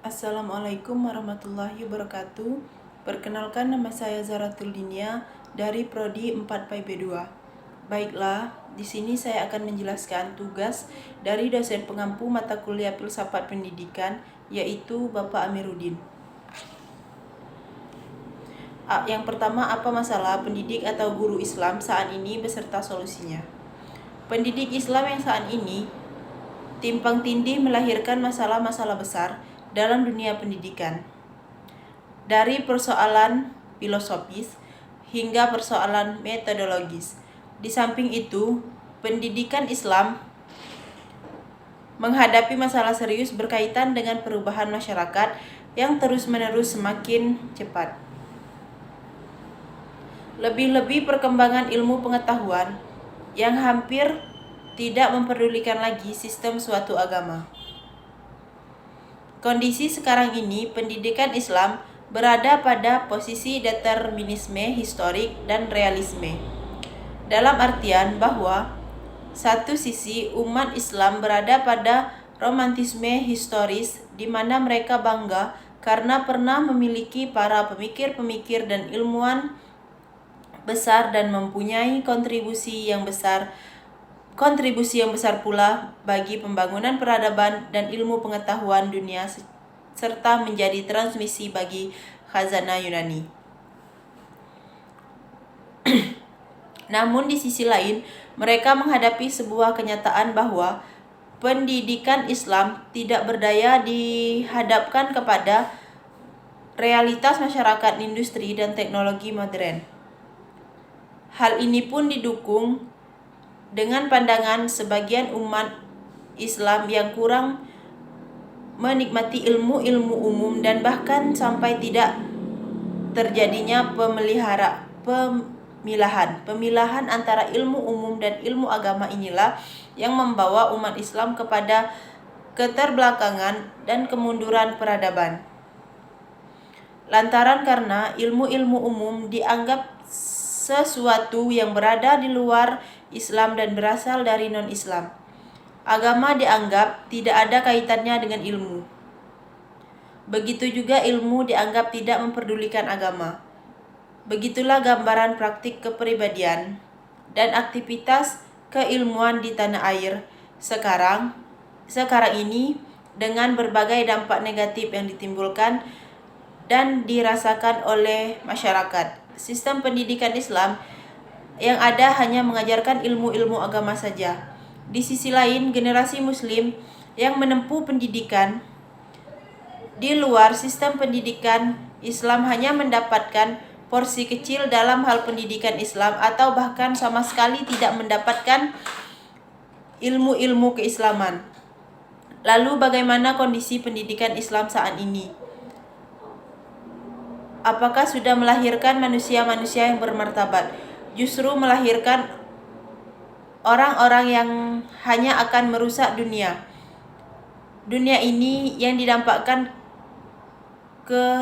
Assalamualaikum warahmatullahi wabarakatuh. Perkenalkan, nama saya Zaratul Dinia dari Prodi 4 PIB 2. Baiklah, di sini saya akan menjelaskan tugas dari dosen pengampu mata kuliah Filsafat Pendidikan, yaitu Bapak Amiruddin. Yang pertama, apa masalah pendidik atau guru Islam saat ini beserta solusinya? Pendidik Islam yang saat ini timpang tindih melahirkan masalah-masalah besar dalam dunia pendidikan, dari persoalan filosofis hingga persoalan metodologis. Di samping itu, pendidikan Islam menghadapi masalah serius berkaitan dengan perubahan masyarakat yang terus-menerus semakin cepat. Lebih-lebih perkembangan ilmu pengetahuan yang hampir tidak memperdulikan lagi sistem suatu agama. Kondisi sekarang ini, pendidikan Islam berada pada posisi determinisme historik dan realisme. Dalam artian bahwa satu sisi umat Islam berada pada romantisme historis di mana mereka bangga karena pernah memiliki para pemikir-pemikir dan ilmuwan besar dan mempunyai kontribusi yang besar pula bagi pembangunan peradaban dan ilmu pengetahuan dunia serta menjadi transmisi bagi khazanah Yunani. Namun di sisi lain, mereka menghadapi sebuah kenyataan bahwa pendidikan Islam tidak berdaya dihadapkan kepada realitas masyarakat industri dan teknologi modern. Hal ini pun didukung dengan pandangan sebagian umat Islam yang kurang menikmati ilmu-ilmu umum dan bahkan sampai tidak terjadinya pemilahan antara ilmu umum dan ilmu agama. Inilah yang membawa umat Islam kepada keterbelakangan dan kemunduran peradaban. Lantaran karena ilmu-ilmu umum dianggap sesuatu yang berada di luar Islam dan berasal dari non-Islam. Agama dianggap tidak ada kaitannya dengan ilmu. Begitu juga ilmu dianggap tidak memperdulikan agama. Begitulah gambaran praktik kepribadian dan aktivitas keilmuan di tanah air sekarang ini, dengan berbagai dampak negatif yang ditimbulkan dan dirasakan oleh masyarakat. Sistem pendidikan Islam yang ada hanya mengajarkan ilmu-ilmu agama saja. Di sisi lain, generasi muslim yang menempuh pendidikan di luar sistem pendidikan Islam hanya mendapatkan porsi kecil dalam hal pendidikan Islam atau bahkan sama sekali tidak mendapatkan ilmu-ilmu keislaman. Lalu bagaimana kondisi pendidikan Islam saat ini? Apakah sudah melahirkan manusia-manusia yang bermartabat? Justru melahirkan orang-orang yang hanya akan merusak dunia. Dunia ini yang didampakkan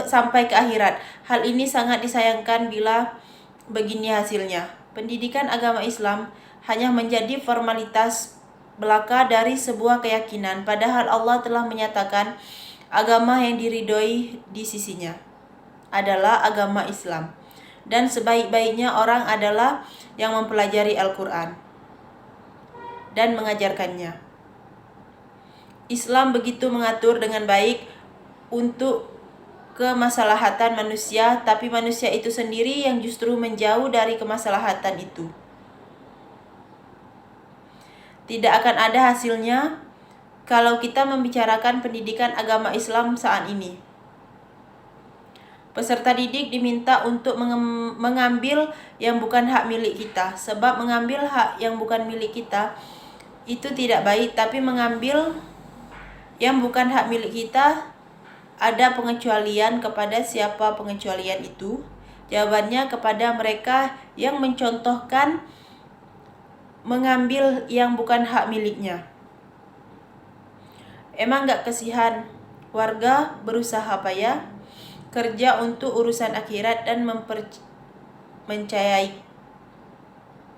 sampai ke akhirat. Hal ini sangat disayangkan bila begini hasilnya. Pendidikan agama Islam hanya menjadi formalitas belaka dari sebuah keyakinan, padahal Allah telah menyatakan agama yang diridhoi di sisinya adalah agama Islam, dan sebaik-baiknya orang adalah yang mempelajari Al-Quran dan mengajarkannya. Islam begitu mengatur dengan baik untuk kemaslahatan manusia, tapi manusia itu sendiri yang justru menjauh dari kemaslahatan itu. Tidak akan ada hasilnya kalau kita membicarakan pendidikan agama Islam saat ini. Peserta didik diminta untuk mengambil yang bukan hak milik kita, sebab mengambil hak yang bukan milik kita itu tidak baik, tapi mengambil yang bukan hak milik kita ada pengecualian. Kepada siapa pengecualian itu? Jawabannya kepada mereka yang mencontohkan mengambil yang bukan hak miliknya. Emang gak kesihan warga berusaha payah kerja untuk urusan akhirat dan mencayai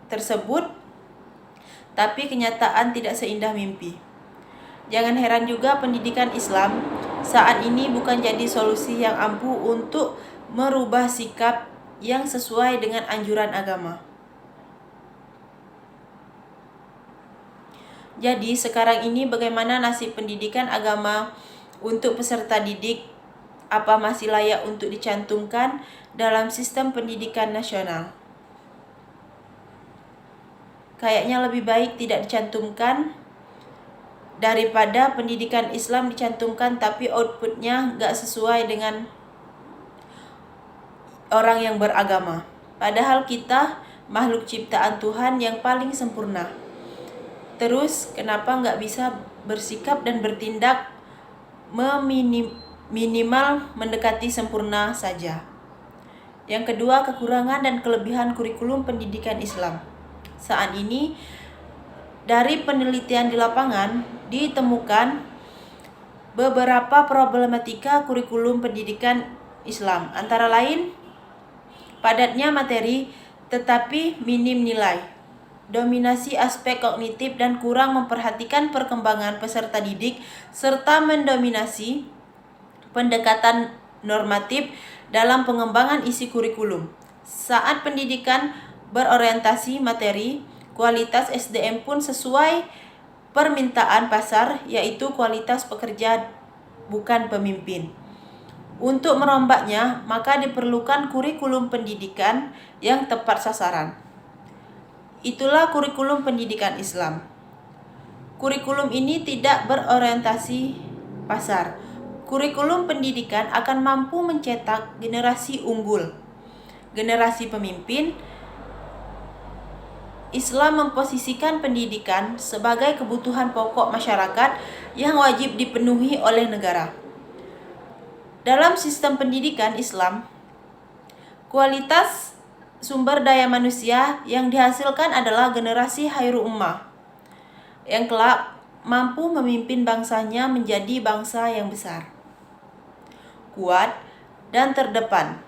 tersebut, tapi kenyataan tidak seindah mimpi. Jangan heran juga pendidikan Islam saat ini bukan jadi solusi yang ampuh untuk merubah sikap yang sesuai dengan anjuran agama. Jadi sekarang ini bagaimana nasib pendidikan agama untuk peserta didik? Apa masih layak untuk dicantumkan dalam sistem pendidikan nasional? Kayaknya lebih baik tidak dicantumkan daripada pendidikan Islam dicantumkan tapi outputnya nggak sesuai dengan orang yang beragama. Padahal kita makhluk ciptaan Tuhan yang paling sempurna. Terus kenapa nggak bisa bersikap dan bertindak minimal mendekati sempurna saja? Yang kedua, kekurangan dan kelebihan kurikulum pendidikan Islam. Saat ini dari penelitian di lapangan ditemukan beberapa problematika kurikulum pendidikan Islam, antara lain padatnya materi tetapi minim nilai, dominasi aspek kognitif dan kurang memperhatikan perkembangan peserta didik, serta mendominasi pendekatan normatif dalam pengembangan isi kurikulum. Saat pendidikan berorientasi materi, kualitas SDM pun sesuai permintaan pasar, yaitu kualitas pekerja bukan pemimpin. Untuk merombaknya, maka diperlukan kurikulum pendidikan yang tepat sasaran. Itulah kurikulum pendidikan Islam. Kurikulum ini tidak berorientasi pasar. Kurikulum pendidikan akan mampu mencetak generasi unggul, generasi pemimpin. Islam memposisikan pendidikan sebagai kebutuhan pokok masyarakat yang wajib dipenuhi oleh negara. Dalam sistem pendidikan Islam, kualitas sumber daya manusia yang dihasilkan adalah generasi hairul ummah yang kelak mampu memimpin bangsanya menjadi bangsa yang besar, kuat, dan terdepan,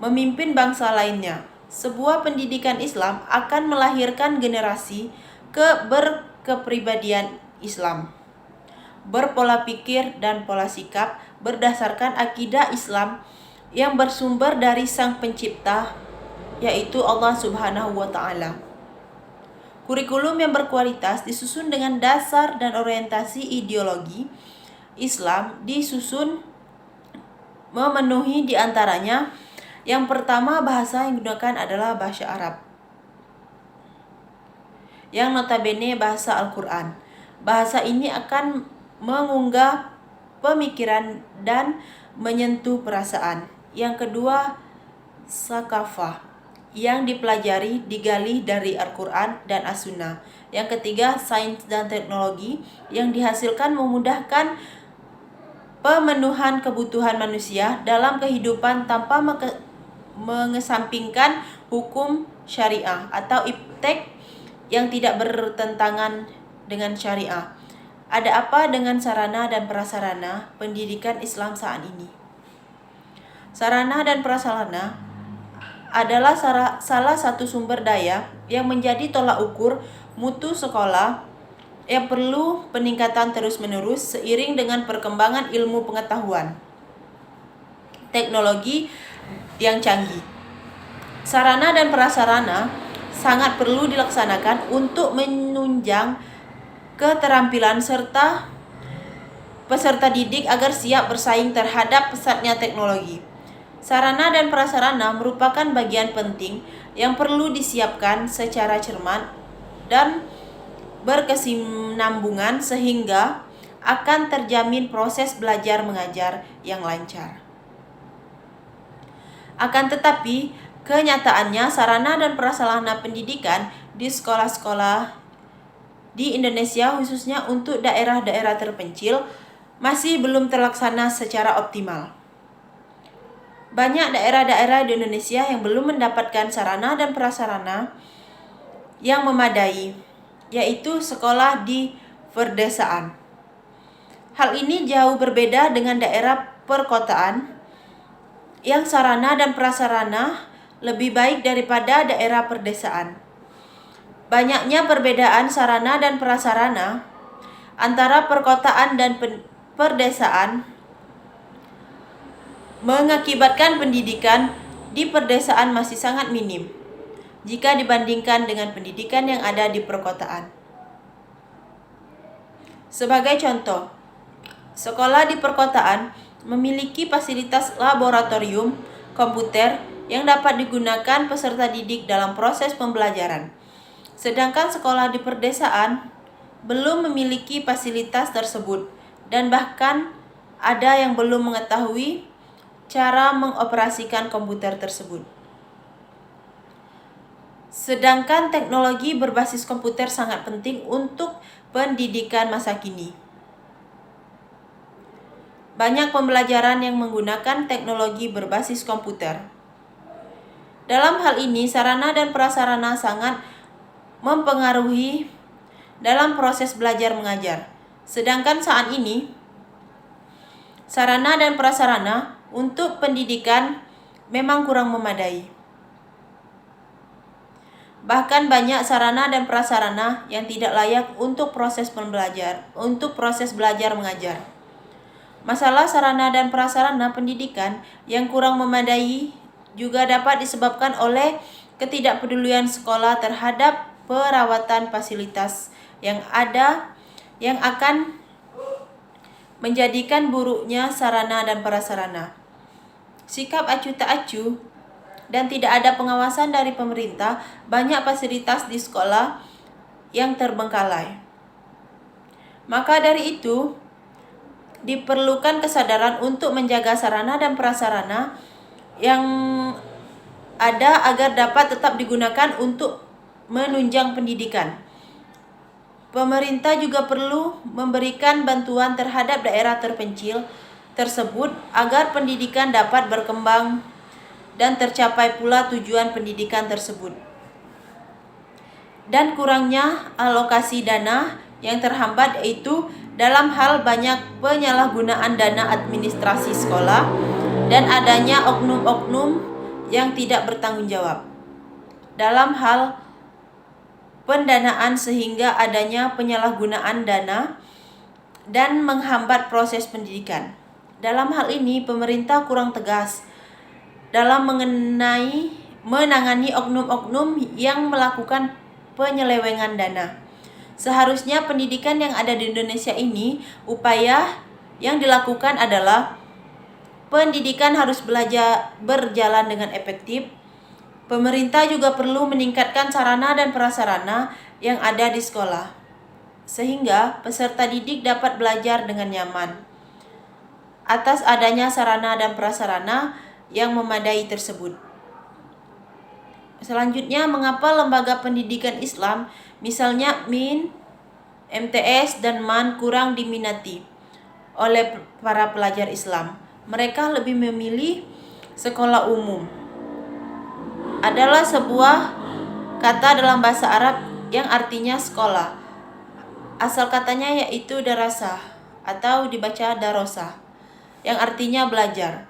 memimpin bangsa lainnya. Sebuah pendidikan Islam akan melahirkan generasi berkepribadian Islam, berpola pikir dan pola sikap berdasarkan akidah Islam yang bersumber dari Sang Pencipta, yaitu Allah Subhanahu wa Ta'ala. Kurikulum yang berkualitas disusun dengan dasar dan orientasi ideologi Islam, disusun memenuhi diantaranya. Yang pertama, bahasa yang digunakan adalah bahasa Arab, yang notabene bahasa Al-Quran. Bahasa ini akan mengunggah pemikiran dan menyentuh perasaan. Yang kedua, sakafah, yang dipelajari digali dari Al-Quran dan As-Sunnah. Yang ketiga, sains dan teknologi, yang dihasilkan memudahkan pemenuhan kebutuhan manusia dalam kehidupan tanpa mengesampingkan hukum syariah atau iptek yang tidak bertentangan dengan syariah. Ada apa dengan sarana dan prasarana pendidikan Islam saat ini? Sarana dan prasarana adalah salah satu sumber daya yang menjadi tolak ukur mutu sekolah yang perlu peningkatan terus-menerus seiring dengan perkembangan ilmu pengetahuan, teknologi yang canggih. Sarana dan prasarana sangat perlu dilaksanakan untuk menunjang keterampilan serta peserta didik agar siap bersaing terhadap pesatnya teknologi. Sarana dan prasarana merupakan bagian penting yang perlu disiapkan secara cermat dan berkesinambungan sehingga akan terjamin proses belajar mengajar yang lancar. Akan tetapi, kenyataannya sarana dan prasarana pendidikan di sekolah-sekolah di Indonesia, khususnya untuk daerah-daerah terpencil, masih belum terlaksana secara optimal. Banyak daerah-daerah di Indonesia yang belum mendapatkan sarana dan prasarana yang memadai, yaitu sekolah di perdesaan. Hal ini jauh berbeda dengan daerah perkotaan yang sarana dan prasarana lebih baik daripada daerah perdesaan. Banyaknya perbedaan sarana dan prasarana antara perkotaan dan perdesaan mengakibatkan pendidikan di perdesaan masih sangat minim jika dibandingkan dengan pendidikan yang ada di perkotaan. Sebagai contoh, sekolah di perkotaan memiliki fasilitas laboratorium komputer yang dapat digunakan peserta didik dalam proses pembelajaran. Sedangkan sekolah di perdesaan belum memiliki fasilitas tersebut dan bahkan ada yang belum mengetahui cara mengoperasikan komputer tersebut. Sedangkan teknologi berbasis komputer sangat penting untuk pendidikan masa kini. Banyak pembelajaran yang menggunakan teknologi berbasis komputer. Dalam hal ini, sarana dan prasarana sangat mempengaruhi dalam proses belajar mengajar. Sedangkan saat ini, sarana dan prasarana untuk pendidikan memang kurang memadai. Bahkan banyak sarana dan prasarana yang tidak layak untuk proses belajar mengajar. Masalah sarana dan prasarana pendidikan yang kurang memadai juga dapat disebabkan oleh ketidakpedulian sekolah terhadap perawatan fasilitas yang ada yang akan menjadikan buruknya sarana dan prasarana. Sikap acuh tak acuh dan tidak ada pengawasan dari pemerintah, banyak fasilitas di sekolah yang terbengkalai. Maka dari itu, diperlukan kesadaran untuk menjaga sarana dan prasarana yang ada agar dapat tetap digunakan untuk menunjang pendidikan. Pemerintah juga perlu memberikan bantuan terhadap daerah terpencil tersebut agar pendidikan dapat berkembang dan tercapai pula tujuan pendidikan tersebut. Dan kurangnya alokasi dana yang terhambat yaitu dalam hal banyak penyalahgunaan dana administrasi sekolah dan adanya oknum-oknum yang tidak bertanggung jawab dalam hal pendanaan sehingga adanya penyalahgunaan dana dan menghambat proses pendidikan. Dalam hal ini pemerintah kurang tegas dalam menangani oknum-oknum yang melakukan penyelewengan dana. Seharusnya pendidikan yang ada di Indonesia ini, upaya yang dilakukan adalah pendidikan harus berjalan dengan efektif. Pemerintah juga perlu meningkatkan sarana dan prasarana yang ada di sekolah, sehingga peserta didik dapat belajar dengan nyaman. Atas adanya sarana dan prasarana yang memadai tersebut. Selanjutnya, mengapa lembaga pendidikan Islam, misalnya MIN, MTS, dan MAN kurang diminati oleh para pelajar Islam? Mereka lebih memilih sekolah umum. Adalah sebuah kata dalam bahasa Arab yang artinya sekolah. Asal katanya yaitu darasah atau dibaca darosah, yang artinya belajar.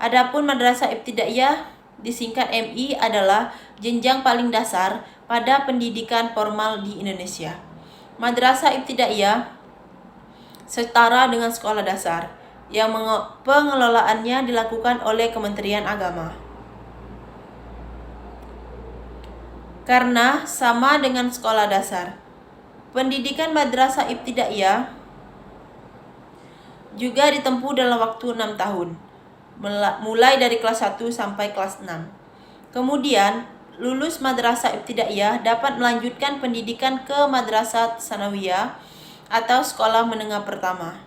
Adapun madrasah ibtidaiyah disingkat MI adalah jenjang paling dasar pada pendidikan formal di Indonesia. Madrasah ibtidaiyah setara dengan sekolah dasar yang pengelolaannya dilakukan oleh Kementerian Agama. Karena sama dengan sekolah dasar, pendidikan madrasah ibtidaiyah juga ditempuh dalam waktu 6 tahun, mulai dari kelas 1 sampai kelas 6. Kemudian, lulus madrasah ibtidaiyah dapat melanjutkan pendidikan ke madrasah tsanawiyah atau sekolah menengah pertama.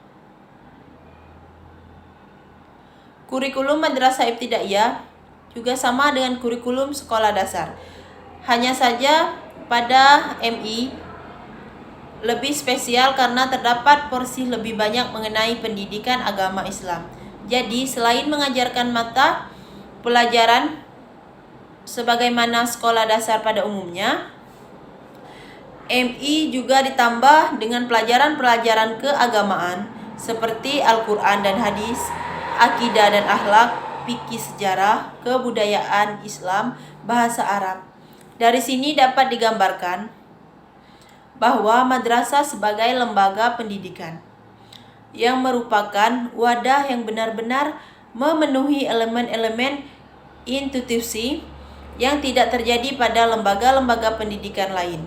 Kurikulum madrasah ibtidaiyah juga sama dengan kurikulum sekolah dasar. Hanya saja pada MI lebih spesial karena terdapat porsi lebih banyak mengenai pendidikan agama Islam. Jadi, selain mengajarkan mata pelajaran sebagaimana sekolah dasar pada umumnya, MI juga ditambah dengan pelajaran-pelajaran keagamaan seperti Al-Quran dan Hadis, akidah dan akhlak, fikih sejarah, kebudayaan Islam, bahasa Arab. Dari sini dapat digambarkan bahwa madrasah sebagai lembaga pendidikan yang merupakan wadah yang benar-benar memenuhi elemen-elemen institusi yang tidak terjadi pada lembaga-lembaga pendidikan lain.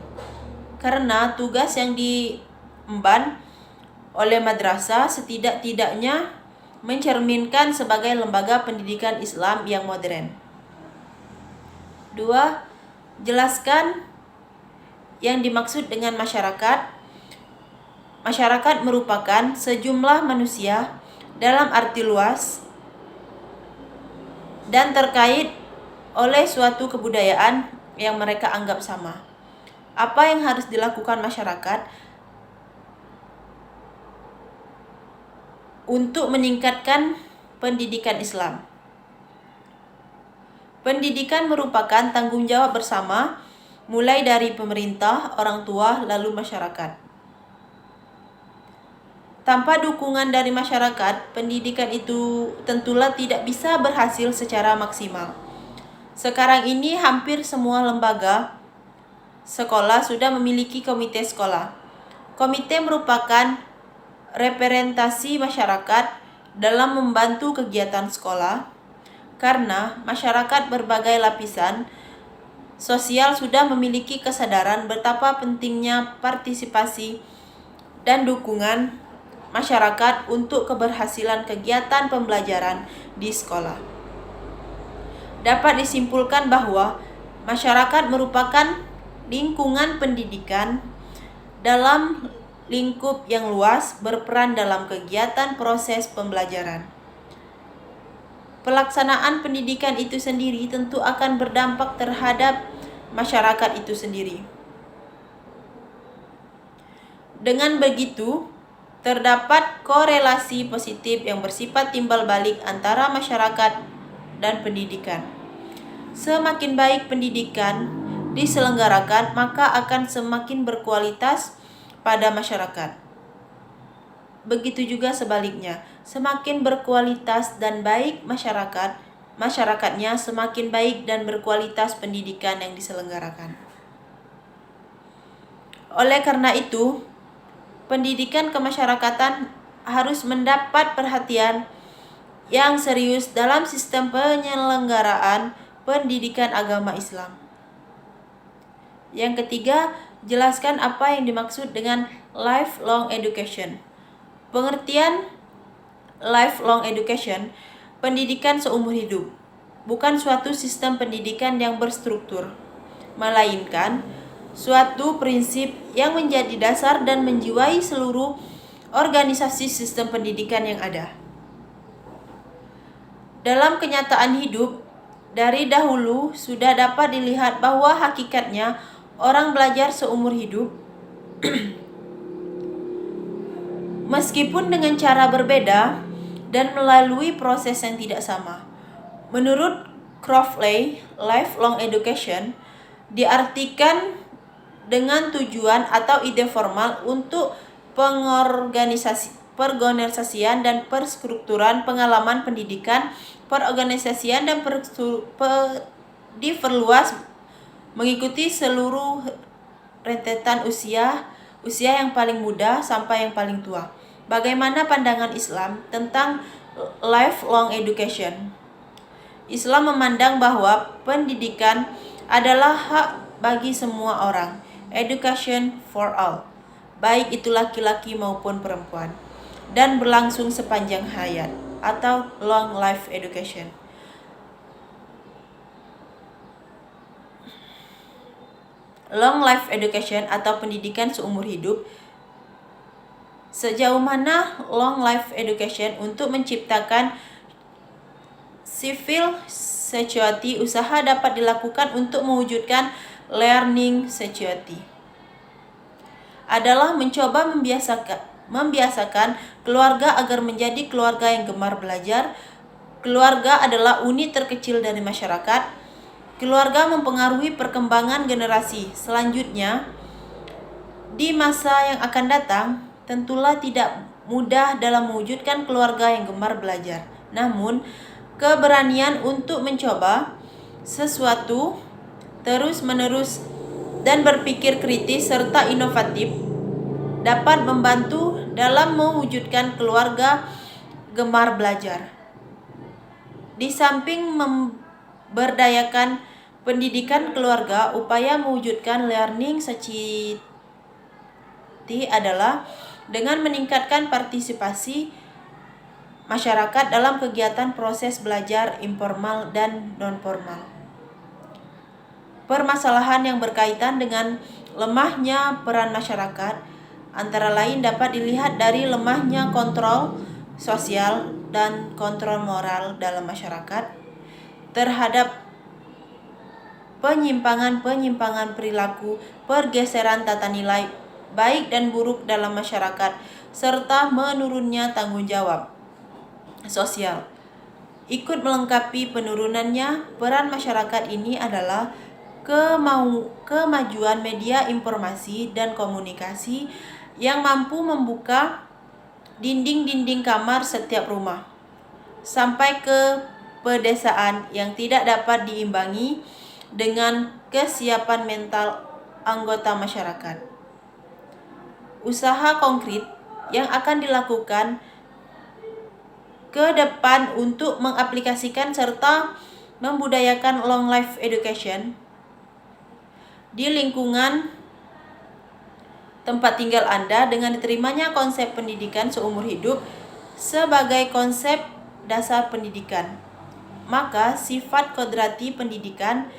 Karena tugas yang diemban oleh madrasah setidak-tidaknya mencerminkan sebagai lembaga pendidikan Islam yang modern. 2. Jelaskan yang dimaksud dengan masyarakat. Masyarakat merupakan sejumlah manusia dalam arti luas dan terkait oleh suatu kebudayaan yang mereka anggap sama. Apa yang harus dilakukan masyarakat untuk meningkatkan pendidikan Islam? Pendidikan merupakan tanggung jawab bersama, mulai dari pemerintah, orang tua, lalu masyarakat. Tanpa dukungan dari masyarakat, pendidikan itu tentulah tidak bisa berhasil secara maksimal. Sekarang ini hampir semua lembaga sekolah sudah memiliki komite sekolah. Komite merupakan representasi masyarakat dalam membantu kegiatan sekolah, karena masyarakat berbagai lapisan sosial sudah memiliki kesadaran betapa pentingnya partisipasi dan dukungan masyarakat untuk keberhasilan kegiatan pembelajaran di sekolah. Dapat disimpulkan bahwa masyarakat merupakan lingkungan pendidikan dalam lingkup yang luas, berperan dalam kegiatan proses pembelajaran. Pelaksanaan pendidikan itu sendiri tentu akan berdampak terhadap masyarakat itu sendiri. Dengan begitu, terdapat korelasi positif yang bersifat timbal balik antara masyarakat dan pendidikan. Semakin baik pendidikan diselenggarakan, maka akan semakin berkualitas pada masyarakat. Begitu juga sebaliknya, semakin berkualitas dan baik masyarakat, masyarakatnya semakin baik dan berkualitas pendidikan yang diselenggarakan. Oleh karena itu, pendidikan kemasyarakatan harus mendapat perhatian yang serius dalam sistem penyelenggaraan pendidikan agama Islam. Yang ketiga, jelaskan apa yang dimaksud dengan lifelong education. Pengertian lifelong education, pendidikan seumur hidup, bukan suatu sistem pendidikan yang berstruktur, melainkan suatu prinsip yang menjadi dasar dan menjiwai seluruh organisasi sistem pendidikan yang ada. Dalam kenyataan hidup, dari dahulu sudah dapat dilihat bahwa hakikatnya orang belajar seumur hidup, meskipun dengan cara berbeda dan melalui proses yang tidak sama. Menurut Crowley, lifelong education diartikan dengan tujuan atau ide formal untuk pengorganisasian dan perstrukturan pengalaman pendidikan, perorganisasian dan diperluas mengikuti seluruh rentetan usia yang paling muda sampai yang paling tua. Bagaimana pandangan Islam tentang lifelong education? Islam memandang bahwa pendidikan adalah hak bagi semua orang, education for all, baik itu laki-laki maupun perempuan, dan berlangsung sepanjang hayat atau long life education. Long life education atau pendidikan seumur hidup. Sejauh mana long life education untuk menciptakan civil society, usaha dapat dilakukan untuk mewujudkan learning society adalah mencoba membiasakan keluarga agar menjadi keluarga yang gemar belajar. Keluarga adalah unit terkecil dari masyarakat. Keluarga mempengaruhi perkembangan generasi selanjutnya. Di masa yang akan datang, tentulah tidak mudah dalam mewujudkan keluarga yang gemar belajar. Namun, keberanian untuk mencoba sesuatu terus-menerus dan berpikir kritis serta inovatif dapat membantu dalam mewujudkan keluarga gemar belajar. Di samping memberdayakan pendidikan keluarga, upaya mewujudkan learning society adalah dengan meningkatkan partisipasi masyarakat dalam kegiatan proses belajar informal dan non-formal. Permasalahan yang berkaitan dengan lemahnya peran masyarakat antara lain dapat dilihat dari lemahnya kontrol sosial dan kontrol moral dalam masyarakat terhadap penyimpangan-penyimpangan perilaku, pergeseran tata nilai baik dan buruk dalam masyarakat, serta menurunnya tanggung jawab sosial. Ikut melengkapi penurunannya, peran masyarakat ini adalah kemajuan media informasi dan komunikasi yang mampu membuka dinding-dinding kamar setiap rumah sampai ke pedesaan yang tidak dapat diimbangi dengan kesiapan mental anggota masyarakat. Usaha konkret yang akan dilakukan ke depan untuk mengaplikasikan serta membudayakan long life education di lingkungan tempat tinggal Anda dengan diterimanya konsep pendidikan seumur hidup sebagai konsep dasar pendidikan. Maka sifat kodrati pendidikan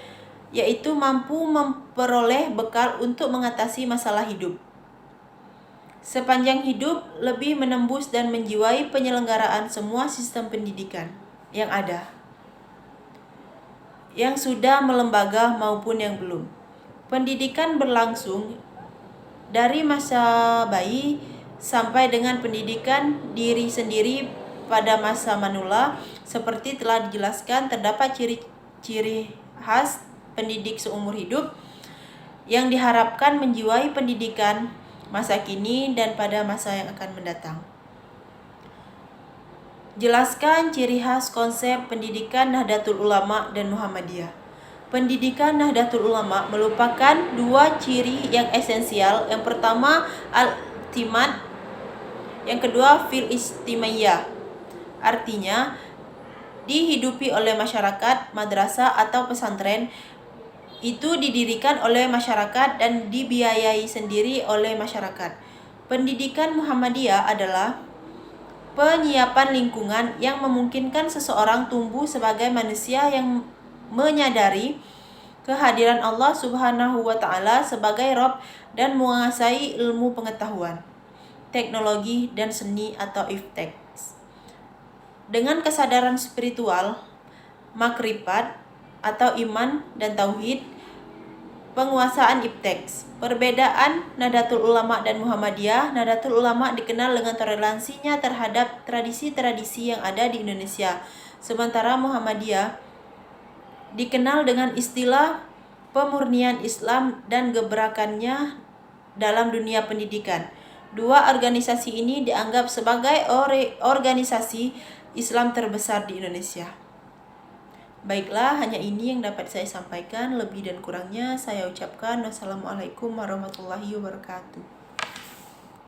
yaitu mampu memperoleh bekal untuk mengatasi masalah hidup sepanjang hidup, lebih menembus dan menjiwai penyelenggaraan semua sistem pendidikan yang ada, yang sudah melembaga maupun yang belum. Pendidikan berlangsung dari masa bayi sampai dengan pendidikan diri sendiri pada masa manula. Seperti telah dijelaskan, terdapat ciri-ciri khas pendidik seumur hidup yang diharapkan menjiwai pendidikan masa kini dan pada masa yang akan mendatang. Jelaskan ciri khas konsep pendidikan Nahdlatul Ulama dan Muhammadiyah. Pendidikan Nahdlatul Ulama merupakan dua ciri yang esensial. Yang pertama al-i'timad, yang kedua fil istimaiyah. Artinya dihidupi oleh masyarakat. Madrasah atau pesantren itu didirikan oleh masyarakat dan dibiayai sendiri oleh masyarakat. Pendidikan Muhammadiyah adalah penyiapan lingkungan yang memungkinkan seseorang tumbuh sebagai manusia yang menyadari kehadiran Allah Subhanahu wa Ta'ala sebagai Rabb dan menguasai ilmu pengetahuan, teknologi, dan seni atau iptek. Dengan kesadaran spiritual, makrifat atau iman dan tauhid, penguasaan iptek. Perbedaan Nahdlatul Ulama dan Muhammadiyah. Nahdlatul Ulama dikenal dengan toleransinya terhadap tradisi-tradisi yang ada di Indonesia. Sementara Muhammadiyah dikenal dengan istilah pemurnian Islam dan gebrakannya dalam dunia pendidikan. Dua organisasi ini dianggap sebagai organisasi Islam terbesar di Indonesia. Baiklah, hanya ini yang dapat saya sampaikan. Lebih dan kurangnya saya ucapkan wassalamualaikum warahmatullahi wabarakatuh.